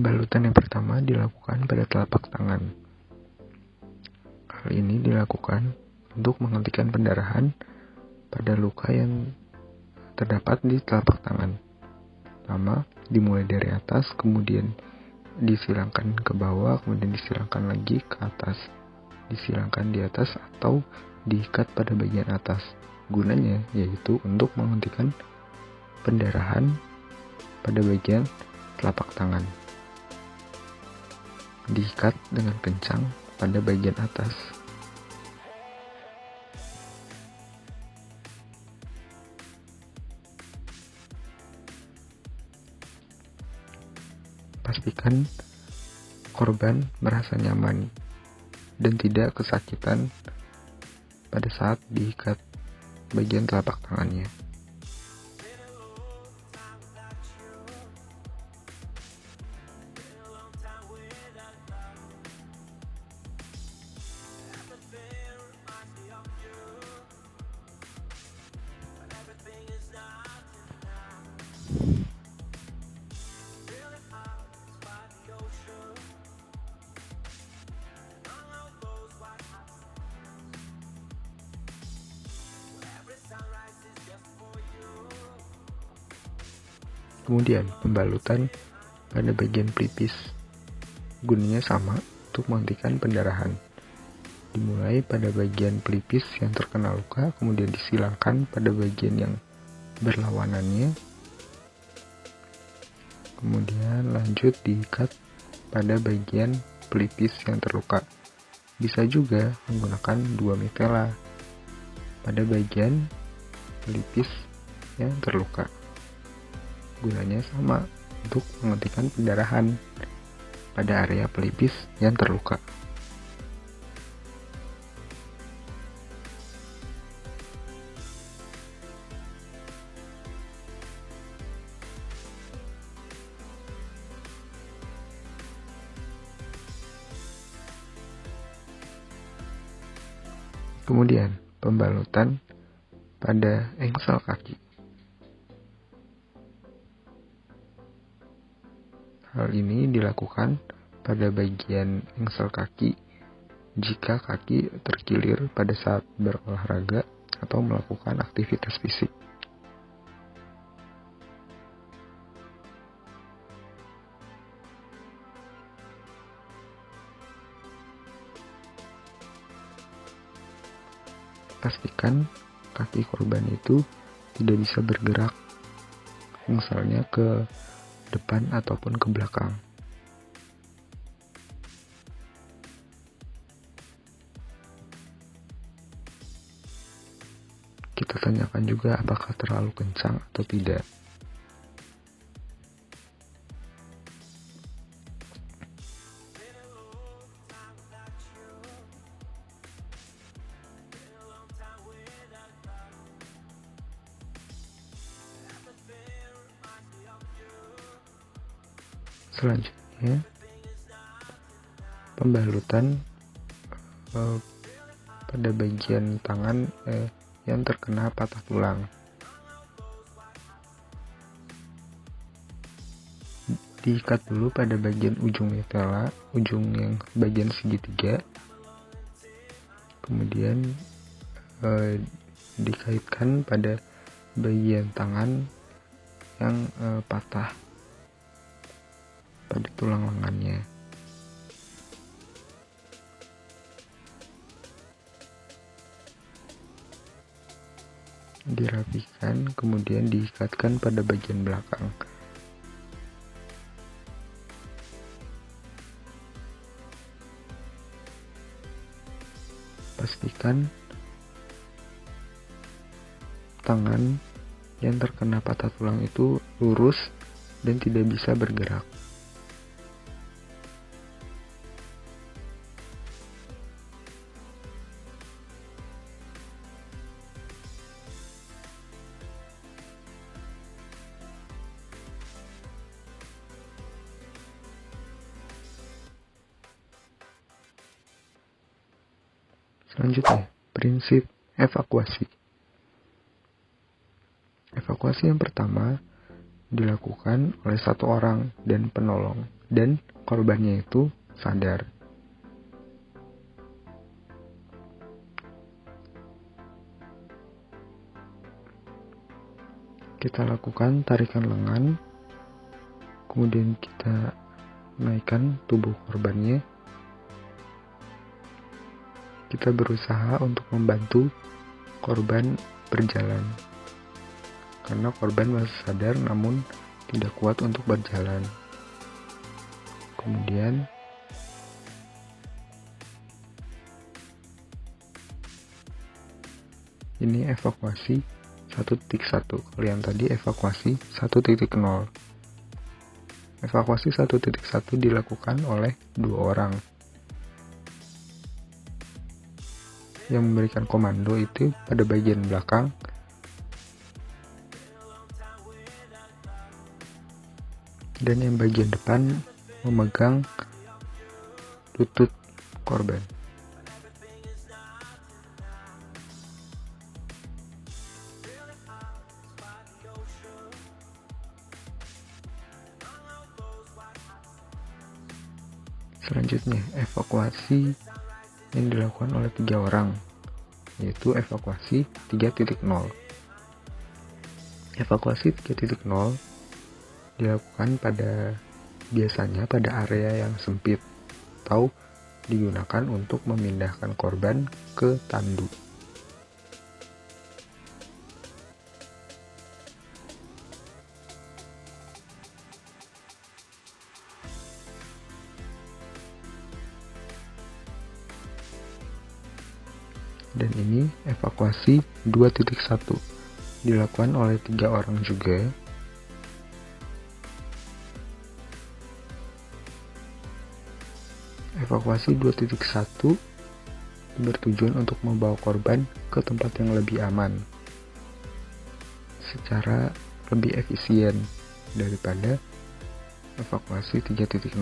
Pembalutan yang pertama dilakukan pada telapak tangan. Hal ini dilakukan untuk menghentikan pendarahan pada luka yang terdapat di telapak tangan. Pertama, dimulai dari atas, kemudian disilangkan ke bawah, kemudian disilangkan lagi ke atas, disilangkan di atas atau diikat pada bagian atas. Gunanya yaitu untuk menghentikan pendarahan pada bagian telapak tangan. Diikat dengan kencang pada bagian atas. Pastikan korban merasa nyaman dan tidak kesakitan pada saat diikat bagian telapak tangannya. Kemudian pembalutan pada bagian pelipis. Gunanya sama untuk menghentikan pendarahan. Dimulai pada bagian pelipis yang terkena luka, kemudian disilangkan pada bagian yang berlawanannya. Kemudian lanjut diikat pada bagian pelipis yang terluka. Bisa juga menggunakan 2 metela pada bagian pelipis yang terluka. Gunanya sama untuk menghentikan pendarahan pada area pelipis yang terluka. Kemudian pembalutan pada engsel kaki. Hal ini dilakukan pada bagian engsel kaki jika kaki terkilir pada saat berolahraga atau melakukan aktivitas fisik. Pastikan kaki korban itu tidak bisa bergerak, misalnya ke depan ataupun ke belakang. Kita tanyakan juga apakah terlalu kencang atau tidak. Selanjutnya, pembalutan pada bagian tangan yang terkena patah tulang. Diikat dulu pada bagian ujung metela, ujung yang bagian segitiga. Kemudian dikaitkan pada bagian tangan yang patah pada tulang lengannya. Dirapikan, kemudian diikatkan pada bagian belakang. Pastikan tangan yang terkena patah tulang itu lurus dan tidak bisa bergerak. Selanjutnya, prinsip evakuasi. Evakuasi yang pertama dilakukan oleh satu orang dan penolong, dan korbannya itu sadar. Kita lakukan tarikan lengan, kemudian kita naikkan tubuh korbannya. Kita berusaha untuk membantu korban berjalan, karena korban masih sadar namun tidak kuat untuk berjalan. Kemudian ini evakuasi 1.1. Kalau yang tadi evakuasi 1.0. Evakuasi 1.1 dilakukan oleh 2 orang. Yang memberikan komando itu pada bagian belakang, dan yang bagian depan memegang lutut korban. Selanjutnya, evakuasi yang dilakukan oleh 3 orang, yaitu evakuasi 3.0. Evakuasi 3.0 dilakukan biasanya pada area yang sempit atau digunakan untuk memindahkan korban ke tanduk. Dan ini evakuasi 2.1 dilakukan oleh 3 orang juga. Evakuasi 2.1 bertujuan untuk membawa korban ke tempat yang lebih aman secara lebih efisien daripada evakuasi 3.0.